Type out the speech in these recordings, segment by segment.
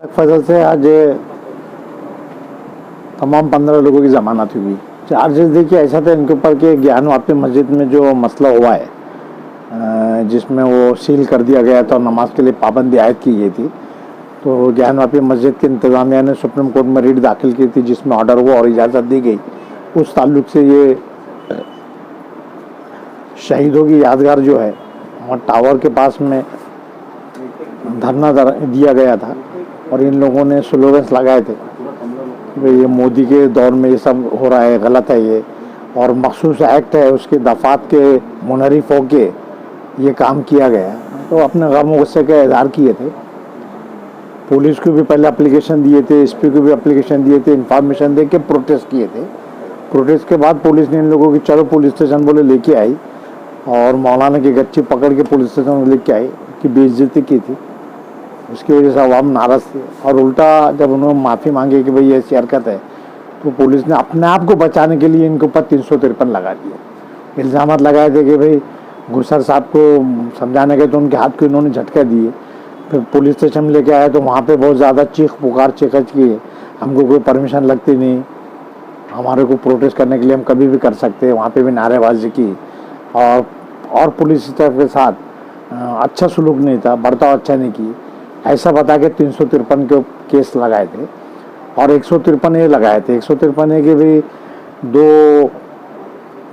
फजल से आज तमाम 15 लोगों की जमानत हुई। चार्जेस देखिए ऐसा था इनके ऊपर कि ज्ञानवापी मस्जिद में जो मसला हुआ है जिसमें वो सील कर दिया गया था और नमाज के लिए पाबंदी आयद की गई थी, तो ज्ञानवापी मस्जिद के इंतजामिया ने सुप्रीम कोर्ट में रिट दाखिल की थी जिसमें ऑर्डर हुआ और इजाज़त दी गई। उस ताल्लुक से ये शहीदों की यादगार जो है और टावर के पास में धरना दिया गया था और इन लोगों ने स्लोगन्स लगाए थे कि ये मोदी के दौर में ये सब हो रहा है, गलत है ये, और मखसूस एक्ट है उसके दफात के मुनहरिफ होके ये काम किया गया। तो अपने गम गुस्से का इजहार किए थे। पुलिस को भी पहले एप्लीकेशन दिए थे, एसपी को भी एप्लीकेशन दिए थे, इंफॉर्मेशन दे के प्रोटेस्ट किए थे। प्रोटेस्ट के बाद पुलिस ने इन लोगों की चलो पुलिस स्टेशन बोले लेके आई और मौलाना की गच्ची पकड़ के पुलिस स्टेशन लेके आई कि बेइज्जती की थी। उसकी वजह से अवाम नाराज़ थे और उल्टा जब उन्होंने माफ़ी मांगी कि भाई ऐसी हरकत है तो पुलिस ने अपने आप को बचाने के लिए इनके ऊपर 353 लगा दिए। इल्ज़ाम लगाए थे कि भाई गुसर साहब को समझाने गए तो उनके हाथ को इन्होंने झटका दिए। फिर पुलिस स्टेशन में लेके आए तो वहाँ पे बहुत ज़्यादा चीख पुकार चिकच की, हमको कोई परमिशन लगती नहीं, हमारे को प्रोटेस्ट करने के लिए हम कभी भी कर सकते हैं। वहाँ पे भी नारेबाजी की और पुलिस स्टाफ के साथ अच्छा सलूक नहीं था, बर्ताव अच्छा नहीं की, ऐसा बता के 353 के केस लगाए थे। और 153 ये लगाए थे, 153 है कि भाई दो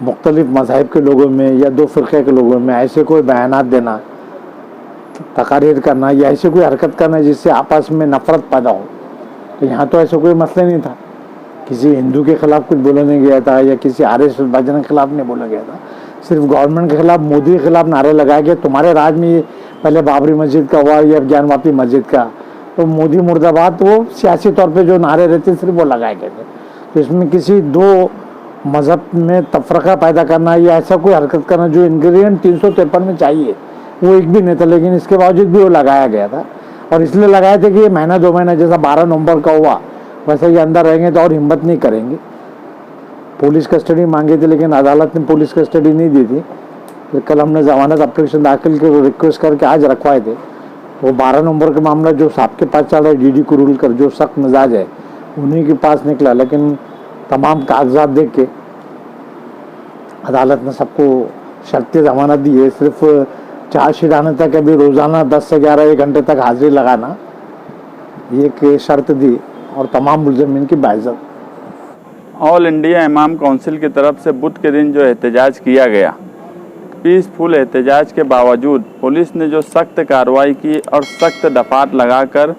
मुख्तलिफ मज़ाहिब के लोगों में या दो फ़िरक़े के लोगों में ऐसे कोई बयानात देना, तकारीर करना या ऐसे कोई हरकत करना जिससे आपस में नफ़रत पैदा हो। तो यहाँ तो ऐसा कोई मसला नहीं था, किसी हिंदू के ख़िलाफ़ कुछ बोला नहीं गया था या किसी RSS बजरंग के ख़िलाफ़ नहीं बोला गया था। सिर्फ गवर्नमेंट के ख़िलाफ़, मोदी के ख़िलाफ़ नारे लगाए गए। तुम्हारे राज में ये पहले बाबरी मस्जिद का हुआ या ज्ञानवापी मस्जिद का, तो मोदी मुर्दाबाद, वो सियासी तौर पे जो नारे रहते सिर्फ वो लगाए गए थे। तो इसमें किसी दो मज़हब में तफरका पैदा करना या ऐसा कोई हरकत करना जो इंग्रेडिएंट 353 में चाहिए वो एक भी नहीं था, लेकिन इसके बावजूद भी वो लगाया गया था। और इसलिए लगाए थे कि ये महीना 2 महीना जैसा 12 नवंबर का हुआ वैसे ये अंदर रहेंगे तो और हिम्मत नहीं करेंगे। पुलिस कस्टडी मांगी थी लेकिन अदालत ने पुलिस कस्टडी नहीं दी थी। फिर कल हमने जमानत एप्लीकेशन दाखिल की, रिक्वेस्ट करके आज रखवाए थे। वो 12 नवंबर का मामला जो साहब के पास चल रहा है, DD कुरुल कर जो सख्त मिजाज है उन्हीं के पास निकला, लेकिन तमाम कागजात देख के अदालत ने सबको शर्ती जमानत दी है। सिर्फ चार्जशीट आने तक अभी रोज़ाना 10 से 11 1 घंटे तक हाजिरी लगाना ये एक शर्त दी और तमाम मुलज़िमीन की बाइज़्ज़त। ऑल इंडिया इमाम काउंसिल की तरफ से बुध के दिन जो एहतजाज किया गया, पीसफुल एहतजाज के बावजूद पुलिस ने जो सख्त कार्रवाई की और सख्त दफात लगाकर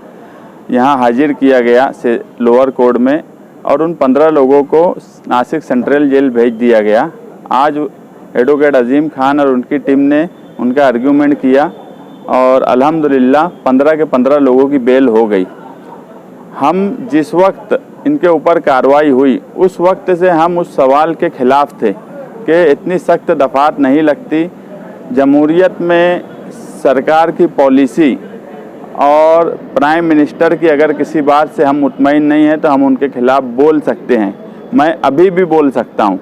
यहाँ हाजिर किया गया से लोअर कोर्ट में, और उन 15 लोगों को नासिक सेंट्रल जेल भेज दिया गया। आज एडवोकेट अजीम खान और उनकी टीम ने उनका आर्ग्यूमेंट किया और अल्हम्दुलिल्लाह 15 के 15 लोगों की बेल हो गई। हम जिस वक्त इनके ऊपर कार्रवाई हुई उस वक्त से हम उस सवाल के ख़िलाफ़ थे कि इतनी सख्त दफात नहीं लगती। जमहूरियत में सरकार की पॉलिसी और प्राइम मिनिस्टर की अगर किसी बात से हम मुतमईन नहीं हैं तो हम उनके ख़िलाफ़ बोल सकते हैं। मैं अभी भी बोल सकता हूँ,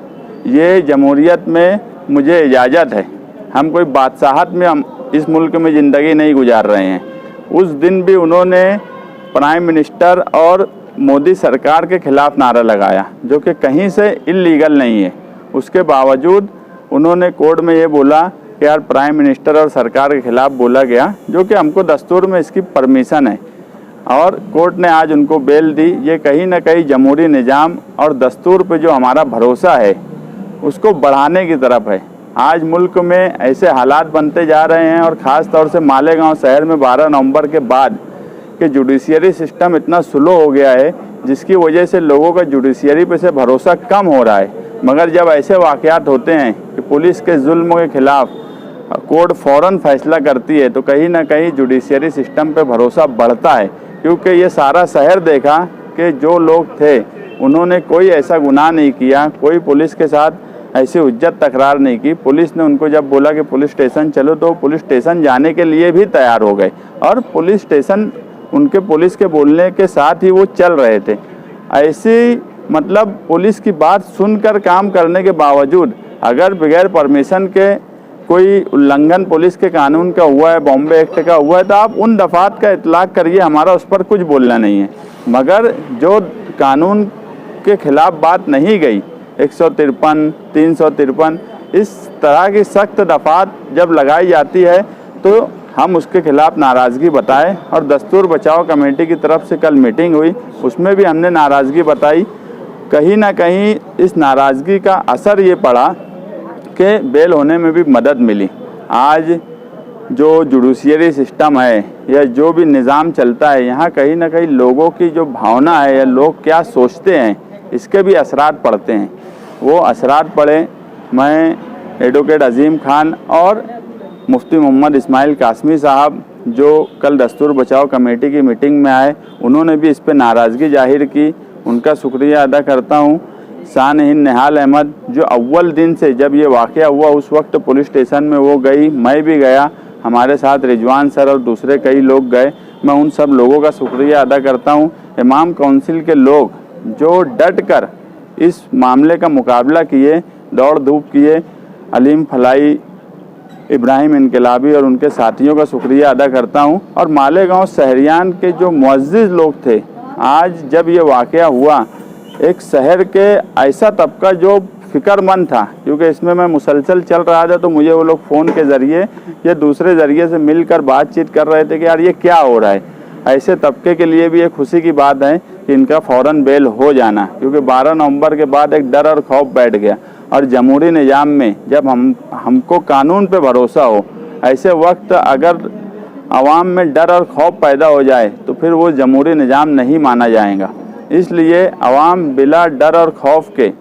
ये जमहूरियत में मुझे इजाज़त है। हम कोई बादशाहत में हम इस मुल्क में ज़िंदगी नहीं गुजार रहे हैं। उस दिन भी उन्होंने प्राइम मिनिस्टर और मोदी सरकार के ख़िलाफ़ नारा लगाया जो कि कहीं से इल्लीगल नहीं है। उसके बावजूद उन्होंने कोर्ट में ये बोला कि यार प्राइम मिनिस्टर और सरकार के ख़िलाफ़ बोला गया, जो कि हमको दस्तूर में इसकी परमिशन है, और कोर्ट ने आज उनको बेल दी। ये कहीं ना कहीं जमहूरी निज़ाम और दस्तूर पे जो हमारा भरोसा है उसको बढ़ाने की तरफ है। आज मुल्क में ऐसे हालात बनते जा रहे हैं और ख़ास तौर से मालेगांव शहर में 12 नवंबर के बाद कि जुडिशरी सिस्टम इतना स्लो हो गया है जिसकी वजह से लोगों का जुडिशरी पे से भरोसा कम हो रहा है। मगर जब ऐसे वाक़यात होते हैं कि पुलिस के जुल्म के ख़िलाफ़ कोर्ट फ़ौरन फैसला करती है तो कहीं ना कहीं जुडिशरी सिस्टम पे भरोसा बढ़ता है, क्योंकि ये सारा शहर देखा कि जो लोग थे उन्होंने कोई ऐसा गुनाह नहीं किया, कोई पुलिस के साथ ऐसी हुज्जत तकरार नहीं की। पुलिस ने उनको जब बोला कि पुलिस स्टेशन चलो तो पुलिस स्टेशन जाने के लिए भी तैयार हो गए और पुलिस स्टेशन उनके पुलिस के बोलने के साथ ही वो चल रहे थे। ऐसी मतलब पुलिस की बात सुनकर काम करने के बावजूद अगर बगैर परमिशन के कोई उल्लंघन पुलिस के कानून का हुआ है, बॉम्बे एक्ट का हुआ है, तो आप उन दफात का इतलाक करिए, हमारा उस पर कुछ बोलना नहीं है। मगर जो कानून के खिलाफ बात नहीं गई, 153, 353, इस तरह की सख्त दफात जब लगाई जाती है तो हम उसके खिलाफ नाराज़गी बताएं। और दस्तूर बचाओ कमेटी की तरफ से कल मीटिंग हुई, उसमें भी हमने नाराज़गी बताई। कहीं ना कहीं इस नाराज़गी का असर ये पड़ा कि बेल होने में भी मदद मिली। आज जो जुडिशियरी सिस्टम है या जो भी निज़ाम चलता है, यहाँ कहीं ना कहीं लोगों की जो भावना है या लोग क्या सोचते हैं, इसके भी असरात पड़ते हैं। वो असरात पड़े। मैं एडवोकेट अजीम खान और मुफ्ती मोहम्मद इस्माइल कासमी साहब जो कल दस्तूर बचाओ कमेटी की मीटिंग में आए, उन्होंने भी इस पर नाराज़गी जाहिर की, उनका शुक्रिया अदा करता हूँ। शान-ए-हिंद निहाल अहमद जो अव्वल दिन से जब ये वाक़या हुआ उस वक्त पुलिस स्टेशन में वो गई, मैं भी गया, हमारे साथ रिजवान सर और दूसरे कई लोग गए। मैं उन सब लोगों का शुक्रिया अदा करता हूँ। इमाम काउंसिल के लोग जो डट कर इस मामले का मुकाबला किए, दौड़ धूप किए, अलीम फलाई, इब्राहिम इनकलाबी और उनके साथियों का शुक्रिया अदा करता हूं। और मालेगांव शहरियान के जो मुअज़्ज़िज़ लोग थे, आज जब ये वाक़या हुआ, एक शहर के ऐसा तबका जो फ़िक्रमंद था, क्योंकि इसमें मैं मुसलसल चल रहा था तो मुझे वो लोग फ़ोन के ज़रिए या दूसरे ज़रिए से मिलकर बातचीत कर रहे थे कि यार ये क्या हो रहा है। ऐसे तबके के लिए भी एक खुशी की बात है कि इनका फ़ौरन बेल हो जाना, क्योंकि 12 नवंबर के बाद एक डर और खौफ बैठ गया। और जमहूरी निज़ाम में जब हमको कानून पे भरोसा हो, ऐसे वक्त अगर आवाम में डर और खौफ पैदा हो जाए तो फिर वो जमहूरी निज़ाम नहीं माना जाएगा। इसलिए आवाम बिला डर और खौफ के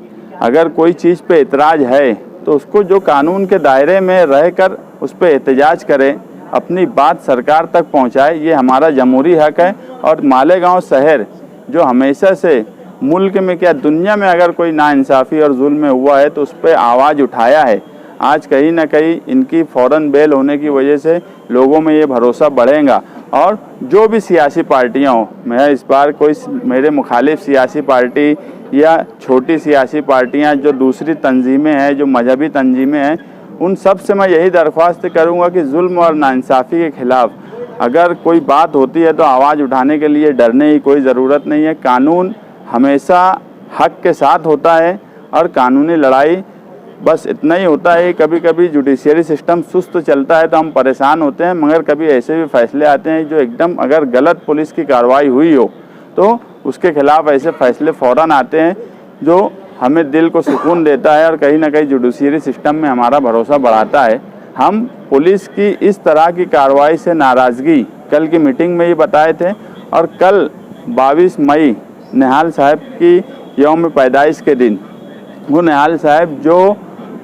अगर कोई चीज़ पे इतराज़ है तो उसको जो कानून के दायरे में रहकर उस पर एहतजाज करे, अपनी बात सरकार तक पहुंचाए, ये हमारा जमहूरी हक़ है। और मालेगांव शहर जो हमेशा से मुल्क में क्या दुनिया में अगर कोई नाइंसाफ़ी और जुल्म हुआ है तो उस पर आवाज़ उठाया है, आज कहीं ना कहीं इनकी फ़ौरन बेल होने की वजह से लोगों में ये भरोसा बढ़ेगा। और जो भी सियासी पार्टियां हो, मैं इस बार कोई मेरे मुखालिफ सियासी पार्टी या छोटी सियासी पार्टियां जो दूसरी तंजीमें हैं, जो मजहबी तंजीमें हैं, उन सब से मैं यही दरख्वास्त करूंगा कि जुल्म और नाइंसाफ़ी के ख़िलाफ़ अगर कोई बात होती है तो आवाज़ उठाने के लिए डरने की कोई ज़रूरत नहीं है। कानून हमेशा हक़ के साथ होता है और कानूनी लड़ाई बस इतना ही होता है। कभी कभी जुडिशियरी सिस्टम सुस्त चलता है तो हम परेशान होते हैं, मगर कभी ऐसे भी फ़ैसले आते हैं जो एकदम अगर गलत पुलिस की कार्रवाई हुई हो तो उसके ख़िलाफ़ ऐसे फ़ैसले फ़ौरन आते हैं जो हमें दिल को सुकून देता है और कहीं ना कहीं जुडिशियरी सिस्टम में हमारा भरोसा बढ़ाता है। हम पुलिस की इस तरह की कार्रवाई से नाराज़गी कल की मीटिंग में ही बताए थे। और कल 22 मई निहाल साहब की यौम पैदाइश के दिन, वो निहाल साहब जो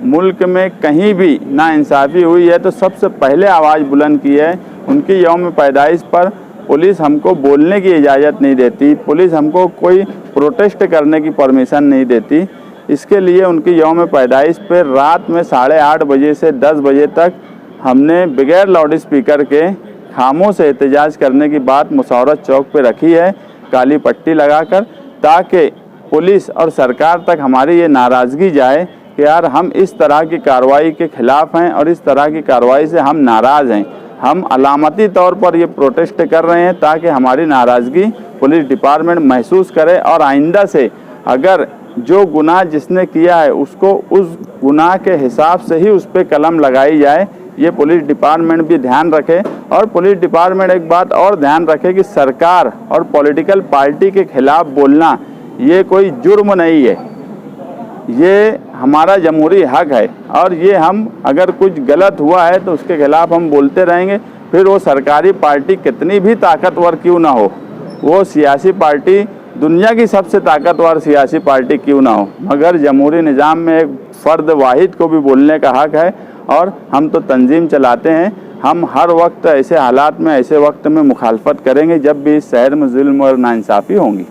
मुल्क में कहीं भी नाइंसाफ़ी हुई है तो सबसे पहले आवाज़ बुलंद की है। उनकी यौम पैदाइश पर पुलिस हमको बोलने की इजाज़त नहीं देती, पुलिस हमको कोई प्रोटेस्ट करने की परमिशन नहीं देती। इसके लिए उनकी यौम पैदाइश पर रात में 8:30 बजे से 10 बजे तक हमने बगैर लाउड स्पीकर के खामोश से एहतजाज करने की बात मुशर्रफ चौक पे रखी है, काली पट्टी लगाकर, ताकि पुलिस और सरकार तक हमारी ये नाराज़गी जाए कि यार हम इस तरह की कार्रवाई के ख़िलाफ़ हैं और इस तरह की कार्रवाई से हम नाराज़ हैं। हम अलामती तौर पर ये प्रोटेस्ट कर रहे हैं ताकि हमारी नाराज़गी पुलिस डिपार्टमेंट महसूस करे और आइंदा से अगर जो गुनाह जिसने किया है उसको उस गुनाह के हिसाब से ही उस पर कलम लगाई जाए, ये पुलिस डिपार्टमेंट भी ध्यान रखे। और पुलिस डिपार्टमेंट एक बात और ध्यान रखे कि सरकार और पॉलिटिकल पार्टी के ख़िलाफ़ बोलना ये कोई जुर्म नहीं है, ये हमारा जमहूरी हक़ है। और ये हम अगर कुछ गलत हुआ है तो उसके खिलाफ़ हम बोलते रहेंगे, फिर वो सरकारी पार्टी कितनी भी ताकतवर क्यों ना हो, वो सियासी पार्टी दुनिया की सबसे ताकतवर सियासी पार्टी क्यों ना हो, मगर जमहूरी निज़ाम में एक फ़र्द वाहिद को भी बोलने का हक़ है। और हम तो तंजीम चलाते हैं, हम हर वक्त ऐसे हालात में, ऐसे वक्त में मुखालफत करेंगे जब भी इस शहर में जुल्म और नाइंसाफ़ी होंगी।